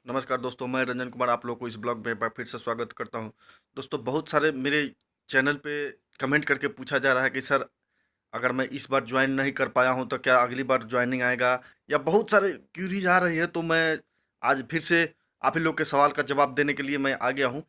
नमस्कार दोस्तों, मैं रंजन कुमार आप लोग को इस ब्लॉग में एक बार फिर से स्वागत करता हूं। दोस्तों, बहुत सारे मेरे चैनल पे कमेंट करके पूछा जा रहा है कि सर, अगर मैं इस बार ज्वाइन नहीं कर पाया हूं तो क्या अगली बार ज्वाइनिंग आएगा, या बहुत सारे क्यूरीज आ रही है। तो मैं आज फिर से आप ही लोग के सवाल का जवाब देने के लिए मैं आ गया हूं।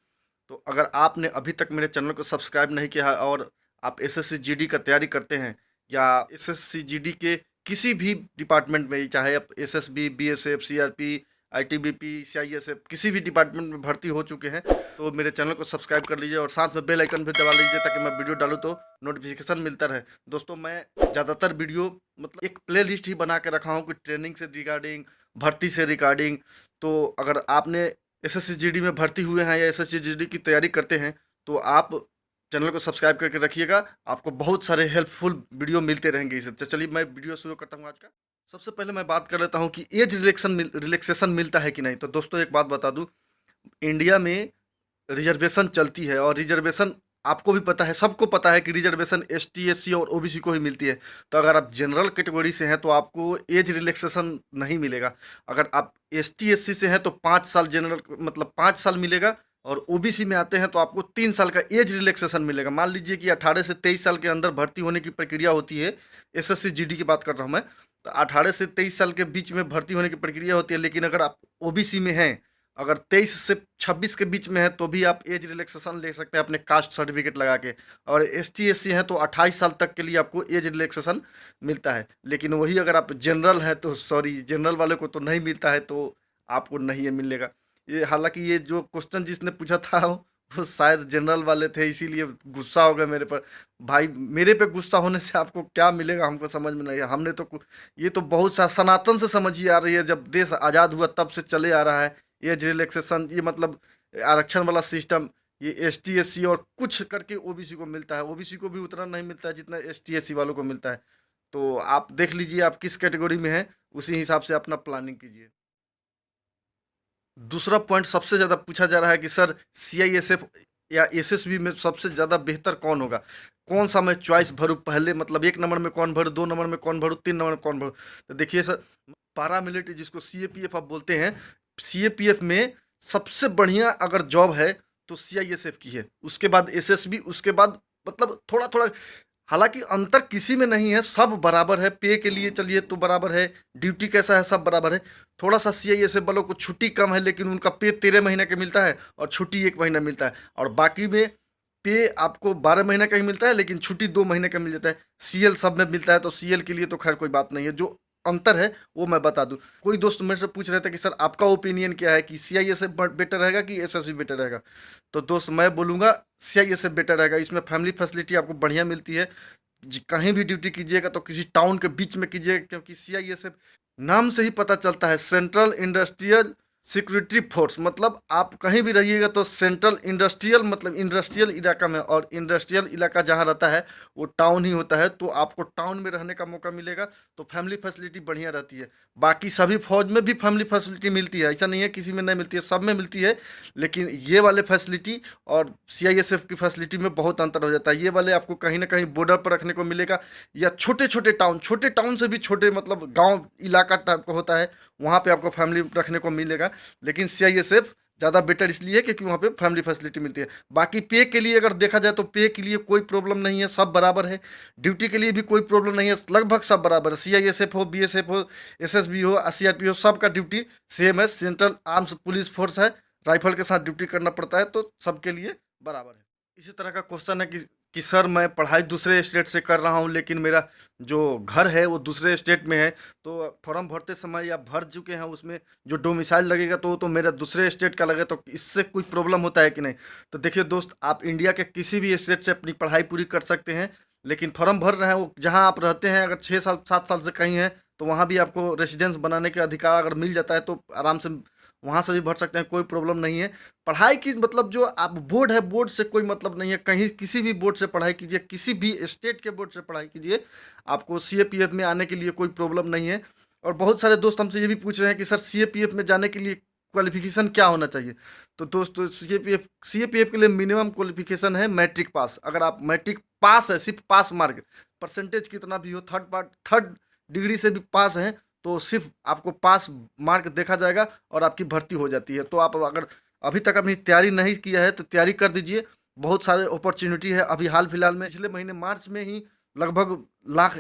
तो अगर आपने अभी तक मेरे चैनल को सब्सक्राइब नहीं किया है और आप एसएससी जीडी का तैयारी करते हैं, या एसएससी जीडी के किसी भी डिपार्टमेंट में, चाहे आप SSB, BSF, CRP, ITBP, CISF किसी भी डिपार्टमेंट में भर्ती हो चुके हैं, तो मेरे चैनल को सब्सक्राइब कर लीजिए और साथ में बेल आइकन भी दबा लीजिए ताकि मैं वीडियो डालूँ तो नोटिफिकेशन मिलता रहे। दोस्तों, मैं ज़्यादातर वीडियो मतलब एक प्ले लिस्ट ही बना के रखा हूँ कि ट्रेनिंग से रिगार्डिंग, भर्ती से रिगार्डिंग। तो अगर आपने एसएससी जीडी में भर्ती हुए हैं या एसएससी जीडी की तैयारी करते हैं, तो आप चैनल को सब्सक्राइब करके रखिएगा। आपको बहुत सारे हेल्पफुल वीडियो मिलते रहेंगे इससे। तो चलिए मैं वीडियो शुरू करता हूँ आज का। सबसे पहले मैं बात कर लेता हूँ कि एज रिलैक्सेशन मिलता है कि नहीं। तो दोस्तों, एक बात बता दूँ, इंडिया में रिजर्वेशन चलती है, और रिजर्वेशन आपको भी पता है, सबको पता है कि रिजर्वेशन एसटी, एससी और ओबीसी को ही मिलती है। तो अगर आप जनरल कैटेगरी से हैं तो आपको एज रिलैक्सेशन नहीं मिलेगा। अगर आप एसटी, एससी से हैं तो 5 साल जनरल मतलब 5 साल मिलेगा, और ओबीसी में आते हैं तो आपको 3 साल का एज रिलैक्सेशन मिलेगा। मान लीजिए कि 18 से 23 साल के अंदर भर्ती होने की प्रक्रिया होती है। एसएससी जीडी की बात कर रहा हूँ मैं। तो 18 से 23 साल के बीच में भर्ती होने की प्रक्रिया होती है, लेकिन अगर आप ओबीसी में हैं, अगर 23 से 26 के बीच में है, तो भी आप एज रिलैक्सेशन ले सकते हैं अपने कास्ट सर्टिफिकेट लगा के। और एस टी एस सी हैं तो 28 साल तक के लिए आपको एज रिलैक्सेशन मिलता है। लेकिन वही अगर आप जनरल हैं तो सॉरी, जनरल वाले को तो नहीं मिलता है, तो आपको नहीं ये मिलेगा। ये हालांकि ये जो क्वेश्चन जिसने पूछा था वो शायद जनरल वाले थे, इसीलिए गुस्सा हो गया मेरे पर। भाई, मेरे पे गुस्सा होने से आपको क्या मिलेगा हमको समझ में नहीं है। हमने तो ये तो बहुत सा सनातन से समझिए आ रही है, जब देश आज़ाद हुआ तब से चले आ रहा है एज रिलैक्सेशन। ये मतलब आरक्षण वाला सिस्टम, ये एस टी एस सी और कुछ करके ओबीसी को मिलता है। ओबीसी को भी उतना नहीं मिलता है जितना एस टी एस सी वालों को मिलता है। तो आप देख लीजिए आप किस कैटेगरी में हैं, उसी हिसाब से अपना प्लानिंग कीजिए। दूसरा पॉइंट सबसे ज़्यादा पूछा जा रहा है कि सर, सीआईएसएफ या एसएसबी में सबसे ज़्यादा बेहतर कौन होगा, कौन सा मैं चॉइस भरूँ पहले, मतलब 1 नंबर में कौन भरूँ, 2 नंबर में कौन भरूँ, 3 नंबर में कौन भरूँ। तो देखिए सर, पारामिलिट्री जिसको सीएपीएफ आप बोलते हैं, सीएपीएफ में सबसे बढ़िया अगर जॉब है तो सीआईएसएफ की है, उसके बाद एसएसबी, उसके बाद मतलब थोड़ा थोड़ा, हालांकि अंतर किसी में नहीं है, सब बराबर है। पे के लिए चलिए तो बराबर है, ड्यूटी कैसा है सब बराबर है। थोड़ा सा सीआईएसएफ वालों को छुट्टी कम है, लेकिन उनका पे 13 महीने का मिलता है और छुट्टी 1 महीना मिलता है। और बाकी में पे आपको 12 महीने का ही मिलता है, लेकिन छुट्टी 2 महीने का मिल जाता है। सीएल सब में मिलता है, तो सीएल के लिए तो खैर कोई बात नहीं है। जो अंतर है वो मैं बता दूं। कोई दोस्त मेरे से पूछ रहे थे कि सर, आपका ओपिनियन क्या है कि सीआईएसएफ बेटर रहेगा कि एसएसबी बेटर रहेगा। तो दोस्त, मैं बोलूँगा सीआईएसएफ बेटर रहेगा। इसमें फैमिली फैसिलिटी आपको बढ़िया मिलती है। कहीं भी ड्यूटी कीजिएगा तो किसी टाउन के बीच में कीजिएगा, क्योंकि सीआईएसएफ नाम से ही पता चलता है सेंट्रल इंडस्ट्रियल सिक्योरिटी फोर्स। मतलब आप कहीं भी रहिएगा तो सेंट्रल इंडस्ट्रियल, मतलब इंडस्ट्रियल इलाका में, और इंडस्ट्रियल इलाका जहाँ रहता है वो टाउन ही होता है, तो आपको टाउन में रहने का मौका मिलेगा। तो फैमिली फैसिलिटी बढ़िया रहती है। बाकी सभी फौज में भी फैमिली फैसिलिटी मिलती है, ऐसा नहीं है किसी में नहीं मिलती है, सब में मिलती है। लेकिन ये वाले फैसिलिटी और सीआईएसएफ की फैसिलिटी में बहुत अंतर हो जाता है। ये वाले आपको कहीं ना कहीं बॉर्डर पर रखने को मिलेगा, या छोटे टाउन से भी छोटे, मतलब गांव इलाका टाइप का होता है, वहाँ पे आपको फैमिली रखने को मिलेगा। लेकिन सीआईएसएफ ज़्यादा बेटर इसलिए है क्योंकि वहाँ पे फैमिली फैसिलिटी मिलती है। बाकी पे के लिए अगर देखा जाए तो पे के लिए कोई प्रॉब्लम नहीं है, सब बराबर है। ड्यूटी के लिए भी कोई प्रॉब्लम नहीं है, लगभग सब बराबर है। सीआईएसएफ हो, बीएसएफ हो, एसएसबी हो, सीआरपी हो, सबका ड्यूटी सेम है। सेंट्रल आर्म्स पुलिस फोर्स है, राइफल के साथ ड्यूटी करना पड़ता है, तो सबके लिए बराबर है। इसी तरह का क्वेश्चन है कि सर, मैं पढ़ाई दूसरे स्टेट से कर रहा हूँ, लेकिन मेरा जो घर है वो दूसरे स्टेट में है, तो फॉर्म भरते समय या भर चुके हैं उसमें जो डोमिसाइल लगेगा तो वो तो मेरा दूसरे स्टेट का लगे, तो इससे कोई प्रॉब्लम होता है कि नहीं। तो देखिए दोस्त, आप इंडिया के किसी भी स्टेट से अपनी पढ़ाई पूरी कर सकते हैं, लेकिन फॉर्म भर रहे हैं वो जहाँ आप रहते हैं, अगर 6 साल 7 साल से कहीं है तो वहाँ भी आपको रेसिडेंस बनाने के अधिकार अगर मिल जाता है तो आराम से वहाँ से भी भर सकते हैं, कोई प्रॉब्लम नहीं है। पढ़ाई की मतलब जो आप बोर्ड है, बोर्ड से कोई मतलब नहीं है। कहीं किसी भी बोर्ड से पढ़ाई कीजिए, किसी भी स्टेट के बोर्ड से पढ़ाई कीजिए, आपको सीएपीएफ में आने के लिए कोई प्रॉब्लम नहीं है। और बहुत सारे दोस्त हमसे ये भी पूछ रहे हैं कि सर, सीएपीएफ में जाने के लिए क्वालिफिकेशन क्या होना चाहिए। तो दोस्तों, सीएपीएफ के लिए मिनिमम क्वालिफिकेशन है मैट्रिक पास। अगर आप मैट्रिक पास है, सिर्फ पास मार्क, परसेंटेज कितना भी हो, थर्ड डिग्री से भी पास हैं, तो सिर्फ आपको पास मार्क देखा जाएगा और आपकी भर्ती हो जाती है। तो आप अगर अभी तक अपनी तैयारी नहीं किया है तो तैयारी कर दीजिए, बहुत सारे अपॉर्चुनिटी है। अभी हाल फिलहाल में पिछले महीने मार्च में ही लगभग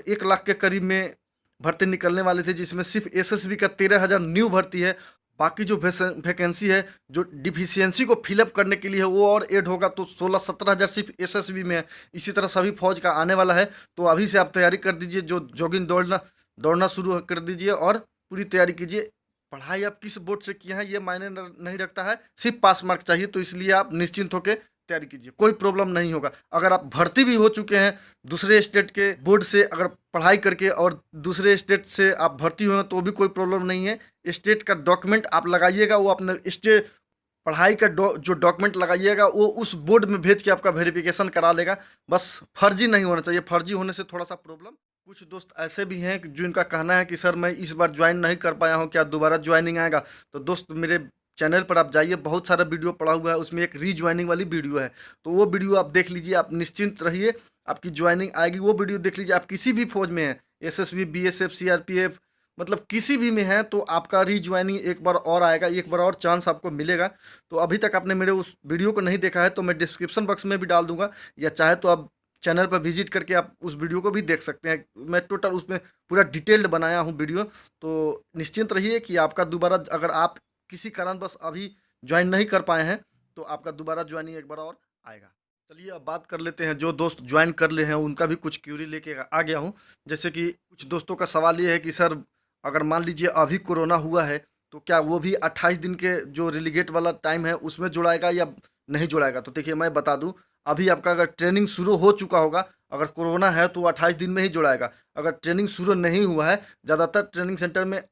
1 लाख के करीब में भर्ती निकलने वाली थी, जिसमें सिर्फ एसएसबी का 13,000 न्यू भर्ती है। बाकी जो वैकेंसी है जो डिफिशियंसी को फिलअप करने के लिए है वो और ऐड होगा, तो 16-17 हज़ार सिर्फ एसएसबी में है। इसी तरह सभी फौज का आने वाला है, तो अभी से आप तैयारी कर दीजिए, जो जॉगिंग दौड़ना दौड़ना शुरू कर दीजिए और पूरी तैयारी कीजिए। पढ़ाई आप किस बोर्ड से किए हैं ये मायने नहीं रखता है, सिर्फ पास मार्क चाहिए, तो इसलिए आप निश्चिंत होकर तैयारी कीजिए, कोई प्रॉब्लम नहीं होगा। अगर आप भर्ती भी हो चुके हैं दूसरे स्टेट के बोर्ड से, अगर पढ़ाई करके और दूसरे स्टेट से आप भर्ती हुए हैं तो भी कोई प्रॉब्लम नहीं है। स्टेट का डॉक्यूमेंट आप लगाइएगा, वो अपने स्टेट पढ़ाई का जो डॉक्यूमेंट लगाइएगा वो उस बोर्ड में भेज के आपका वेरिफिकेशन करा लेगा। बस फर्जी नहीं होना चाहिए, फर्जी होने से थोड़ा सा प्रॉब्लम। कुछ दोस्त ऐसे भी हैं जो इनका कहना है कि सर मैं इस बार ज्वाइन नहीं कर पाया हूँ, क्या दोबारा ज्वाइनिंग आएगा? तो दोस्त मेरे चैनल पर आप जाइए, बहुत सारा वीडियो पड़ा हुआ है, उसमें एक रीज्वाइनिंग वाली वीडियो है, तो वो वीडियो आप देख लीजिए, आप निश्चिंत रहिए, आपकी ज्वाइनिंग आएगी। वो वीडियो देख लीजिए। आप किसी भी फौज में हैं, एसएसबी, बीएसएफ, सीआरपीएफ, मतलब किसी भी में है, तो आपका रीज्वाइनिंग एक बार और आएगा, एक बार और चांस आपको मिलेगा। तो अभी तक आपने मेरे उस वीडियो को नहीं देखा है तो मैं डिस्क्रिप्शन बॉक्स में भी डाल दूंगा, या चाहे तो आप चैनल पर विजिट करके आप उस वीडियो को भी देख सकते हैं। मैं टोटल उसमें पूरा डिटेल्ड बनाया हूँ वीडियो, तो निश्चिंत रहिए कि आपका दोबारा, अगर आप किसी कारणवश अभी ज्वाइन नहीं कर पाए हैं तो आपका दोबारा ज्वाइनिंग एक बार और आएगा। चलिए अब बात कर लेते हैं, जो दोस्त ज्वाइन कर ले हैं उनका भी कुछ क्यूरी लेके आ गया हूँ। जैसे कि कुछ दोस्तों का सवाल ये है कि सर अगर मान लीजिए अभी कोरोना हुआ है तो क्या वो भी 28 दिन के जो रिलीगेट वाला टाइम है उसमें जुड़ाएगा या नहीं जुड़ाएगा? तो देखिए मैं बता दूं, अभी आपका अगर ट्रेनिंग शुरू हो चुका होगा, अगर कोरोना है तो 28 दिन में ही जुड़ाएगा। अगर ट्रेनिंग शुरू नहीं हुआ है, ज़्यादातर ट्रेनिंग सेंटर में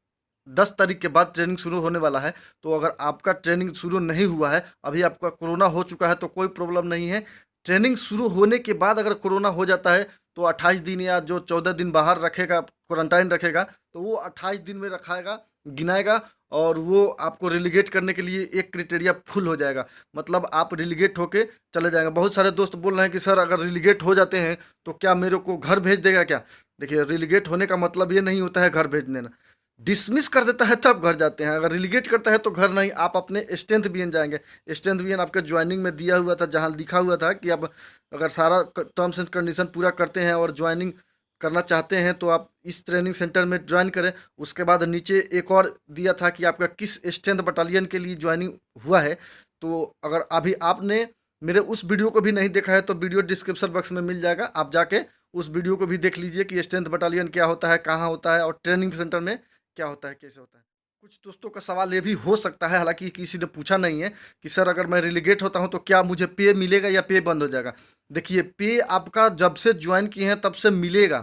10 तारीख के बाद ट्रेनिंग शुरू होने वाला है, तो अगर आपका ट्रेनिंग शुरू नहीं हुआ है, अभी आपका कोरोना हो चुका है तो कोई प्रॉब्लम नहीं है। ट्रेनिंग शुरू होने के बाद अगर कोरोना हो जाता है तो 28 दिन या जो 14 दिन बाहर रखेगा, क्वारंटाइन रखेगा, तो वो 28 दिन में रखाएगा, गिनाएगा, और वो आपको रिलीगेट करने के लिए एक क्राइटेरिया फुल हो जाएगा, मतलब आप रिलीगेट होके चले जाएंगे। बहुत सारे दोस्त बोल रहे हैं कि सर अगर रिलीगेट हो जाते हैं तो क्या मेरे को घर भेज देगा क्या? देखिए रिलीगेट होने का मतलब ये नहीं होता है घर भेज देना, डिसमिस कर देता है तब घर जाते हैं। अगर रिलीगेट करता है तो घर नहीं, आप अपने स्ट्रेंथ बीएन जाएंगे। स्ट्रेंथ बीएन आपके ज्वाइनिंग में दिया हुआ था, जहाँ लिखा हुआ था कि आप अगर सारा टर्म्स एंड कंडीशन पूरा करते हैं और ज्वाइनिंग करना चाहते हैं तो आप इस ट्रेनिंग सेंटर में ज्वाइन करें। उसके बाद नीचे एक और दिया था कि आपका किस स्ट्रेंथ बटालियन के लिए ज्वाइनिंग हुआ है। तो अगर अभी आपने मेरे उस वीडियो को भी नहीं देखा है तो वीडियो डिस्क्रिप्शन बॉक्स में मिल जाएगा, आप जाके उस वीडियो को भी देख लीजिए कि स्ट्रेंथ बटालियन क्या होता है, कहाँ होता है, और ट्रेनिंग सेंटर में क्या होता है, कैसे होता है। कुछ दोस्तों का सवाल ये भी हो सकता है, हालांकि किसी ने पूछा नहीं है, कि सर अगर मैं रिलीगेट होता हूं तो क्या मुझे पे मिलेगा या पे बंद हो जाएगा? देखिए पे आपका जब से ज्वाइन किए हैं तब से मिलेगा।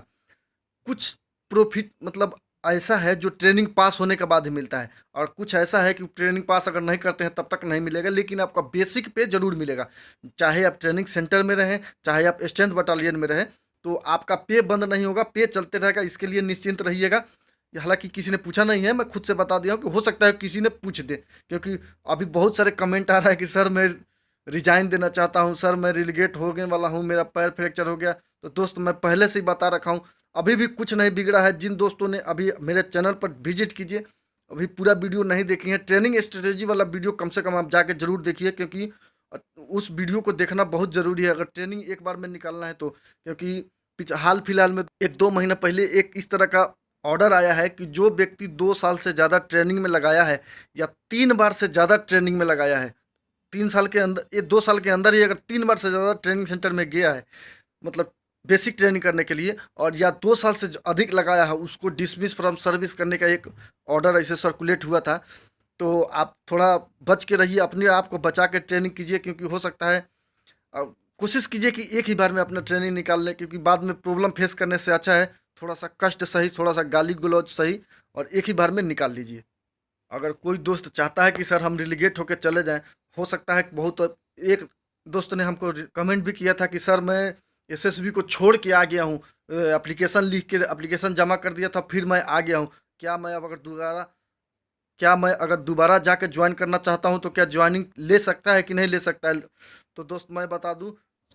कुछ प्रॉफिट मतलब ऐसा है जो ट्रेनिंग पास होने के बाद ही मिलता है, और कुछ ऐसा है कि ट्रेनिंग पास अगर नहीं करते हैं तब तक नहीं मिलेगा, लेकिन आपका बेसिक पे जरूर मिलेगा। चाहे आप ट्रेनिंग सेंटर में रहें, चाहे आप स्ट्रेंथ बटालियन में रहें, तो आपका पे बंद नहीं होगा, पे चलते रहेगा, इसके लिए निश्चिंत रहिएगा। हालांकि किसी ने पूछा नहीं है, मैं खुद से बता दिया हूँ कि हो सकता है किसी ने पूछ दे, क्योंकि अभी बहुत सारे कमेंट आ रहा है कि सर मैं रिजाइन देना चाहता हूँ, सर मैं रिलीगेट होने वाला हूँ, मेरा पैर फ्रैक्चर हो गया। तो दोस्त मैं पहले से ही बता रखा हूँ, अभी भी कुछ नहीं बिगड़ा है। जिन दोस्तों ने अभी मेरे चैनल पर विजिट कीजिए, अभी पूरा वीडियो नहीं देखी है, ट्रेनिंग स्ट्रेटेजी वाला वीडियो कम से कम आप जाके जरूर देखिए, क्योंकि उस वीडियो को देखना बहुत ज़रूरी है अगर ट्रेनिंग एक बार में निकालना है तो। क्योंकि हाल फिलहाल में 1-2 महीना पहले एक इस तरह का ऑर्डर आया है कि जो व्यक्ति 2 साल से ज़्यादा ट्रेनिंग में लगाया है, या 3 बार से ज़्यादा ट्रेनिंग में लगाया है, 3 साल के अंदर, ये 2 साल के अंदर ही अगर 3 बार से ज़्यादा ट्रेनिंग सेंटर में गया है, मतलब बेसिक ट्रेनिंग करने के लिए, और या 2 साल से अधिक लगाया है, उसको डिसमिस फ्रॉम सर्विस करने का एक ऑर्डर ऐसे सर्कुलेट हुआ था। तो आप थोड़ा बच के रहिए, अपने आप को बचा के ट्रेनिंग कीजिए, क्योंकि हो सकता है कोशिश कीजिए कि एक ही बार में अपना ट्रेनिंग निकाल लें, क्योंकि बाद में प्रॉब्लम फेस करने से अच्छा है थोड़ा सा कष्ट सही, थोड़ा सा गाली गलौज सही, और एक ही बार में निकाल लीजिए। अगर कोई दोस्त चाहता है कि सर हम रिलीगेट होकर चले जाएं, हो सकता है कि बहुत, एक दोस्त ने हमको कमेंट भी किया था कि सर मैं एसएसबी को छोड़ के आ गया हूँ, एप्लीकेशन लिख के एप्लीकेशन जमा कर दिया था, फिर मैं आ गया हूँ, क्या मैं अब अगर दोबारा क्या मैं अगर दोबारा जाकर ज्वाइन करना चाहता हूँ तो क्या ज्वाइनिंग ले सकता है कि नहीं ले सकता है? तो दोस्त मैं बता दूँ,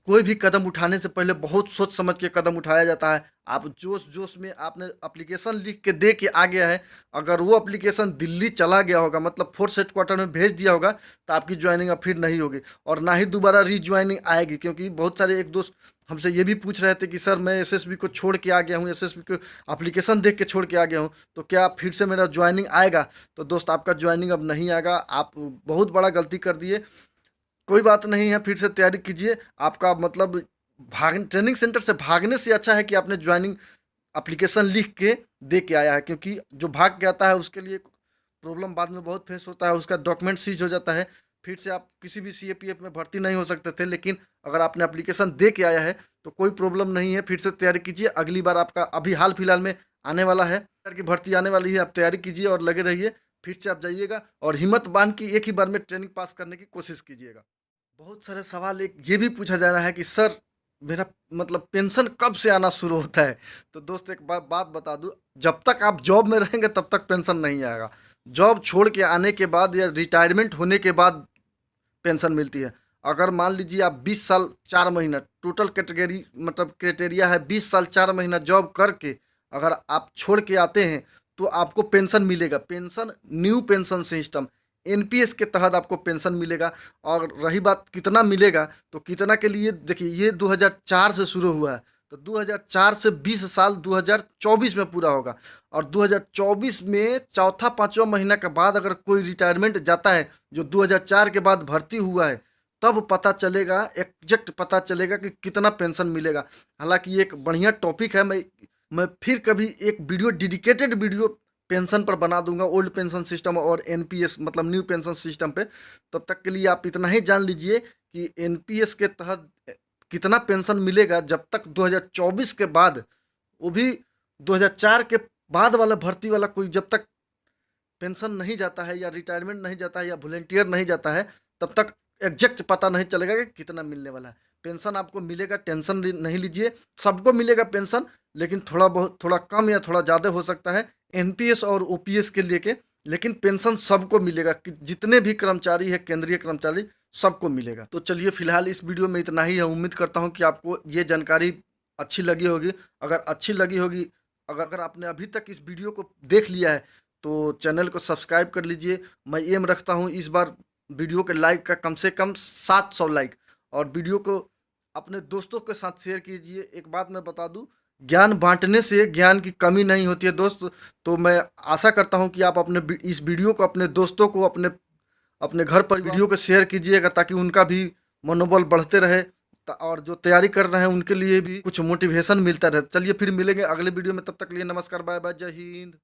कोई भी कदम उठाने से पहले बहुत सोच समझ के कदम उठाया जाता है। आप जोश-जोश में आपने एप्लीकेशन लिख के दे के आ गया है, अगर वो एप्लीकेशन दिल्ली चला गया होगा मतलब फ़ोर्स हेडक्वार्टर में भेज दिया होगा, तो आपकी जॉइनिंग अब फिर नहीं होगी और ना ही दोबारा रीजॉइनिंग आएगी। क्योंकि बहुत सारे एक दोस्त हमसे ये भी पूछ रहे थे कि सर मैं एसएसबी को छोड़ के आ गया हूँ, एसएसबी को एप्लीकेशन देख के छोड़ के आ गया हूँ, तो क्या फिर से मेरा जॉइनिंग आएगा? तो दोस्त आपका जॉइनिंग अब नहीं आएगा, आप बहुत बड़ा गलती कर दिए। कोई बात नहीं है, फिर से तैयारी कीजिए। आपका मतलब भाग ट्रेनिंग सेंटर से भागने से अच्छा है कि आपने जॉइनिंग एप्लीकेशन लिख के दे के आया है, क्योंकि जो भाग के आता है उसके लिए प्रॉब्लम बाद में बहुत फेस होता है, उसका डॉक्यूमेंट सीज हो जाता है, फिर से आप किसी भी सीएपीएफ में भर्ती नहीं हो सकते थे। लेकिन अगर आपने एप्लीकेशन दे के आया है तो कोई प्रॉब्लम नहीं है, फिर से तैयारी कीजिए। अगली बार आपका अभी हाल फिलहाल में आने वाला है की भर्ती आने वाली है, आप तैयारी कीजिए और लगे रहिए, फिर से आप जाइएगा और हिम्मत बांध के एक ही बार में ट्रेनिंग पास करने की कोशिश कीजिएगा। बहुत सारे सवाल एक ये भी पूछा जा रहा है कि सर मेरा मतलब पेंशन कब से आना शुरू होता है? तो दोस्त एक बात बता दूँ, जब तक आप जॉब में रहेंगे तब तक पेंशन नहीं आएगा। जॉब छोड़ के आने के बाद या रिटायरमेंट होने के बाद पेंशन मिलती है। अगर मान लीजिए आप 20 साल 4 महीना टोटल कैटेगरी मतलब क्राइटेरिया है 20 साल 4 महीना जॉब करके अगर आप छोड़ के आते हैं तो आपको पेंशन मिलेगा। Pension new pension system NPS के तहत आपको पेंशन मिलेगा। और रही बात कितना मिलेगा, तो कितना के लिए देखिए ये 2004 से शुरू हुआ है, तो 2004 से 20 साल 2024 में पूरा होगा। और 2024 में चौथा पाँचवा महीना के बाद अगर कोई रिटायरमेंट जाता है जो 2004 के बाद भर्ती हुआ है, तब पता चलेगा, एग्जैक्ट पता चलेगा कि कितना पेंशन मिलेगा। हालांकि ये एक बढ़िया टॉपिक है, मैं फिर कभी एक वीडियो डेडिकेटेड वीडियो पेंशन पर बना दूंगा, ओल्ड पेंशन सिस्टम और एनपीएस मतलब न्यू पेंशन सिस्टम पे। तब तक के लिए आप इतना ही जान लीजिए कि एनपीएस के तहत कितना पेंशन मिलेगा जब तक 2024 के बाद, वो भी 2004 के बाद वाला भर्ती वाला कोई जब तक पेंशन नहीं जाता है या रिटायरमेंट नहीं जाता है या वॉलंटियर नहीं जाता है, तब तक एग्जैक्ट पता नहीं चलेगा कि कितना मिलने वाला है। पेंशन आपको मिलेगा, टेंशन नहीं लीजिए, सबको मिलेगा पेंशन, लेकिन थोड़ा बहुत थोड़ा कम या थोड़ा ज़्यादा हो सकता है एनपीएस और ओपीएस के लेके, लेकिन पेंशन सबको मिलेगा कि जितने भी कर्मचारी है केंद्रीय कर्मचारी सबको मिलेगा। तो चलिए फिलहाल इस वीडियो में इतना ही है। उम्मीद करता हूँ कि आपको ये जानकारी अच्छी लगी होगी। अगर अच्छी लगी होगी, अगर आपने अभी तक इस वीडियो को देख लिया है तो चैनल को सब्सक्राइब कर लीजिए। मैं एम रखता हूँ इस बार वीडियो के लाइक का कम से कम 700 लाइक, और वीडियो को अपने दोस्तों के साथ शेयर कीजिए। एक बात मैं बता दूं, ज्ञान बांटने से ज्ञान की कमी नहीं होती है दोस्त। तो मैं आशा करता हूं कि आप अपने इस वीडियो को अपने दोस्तों को अपने अपने घर पर वीडियो को शेयर कीजिएगा, ताकि उनका भी मनोबल बढ़ते रहे और जो तैयारी कर रहे हैं उनके लिए भी कुछ मोटिवेशन मिलता रहे। चलिए फिर मिलेंगे अगले वीडियो में, तब तक के लिए नमस्कार, बाय बाय, जय हिंद।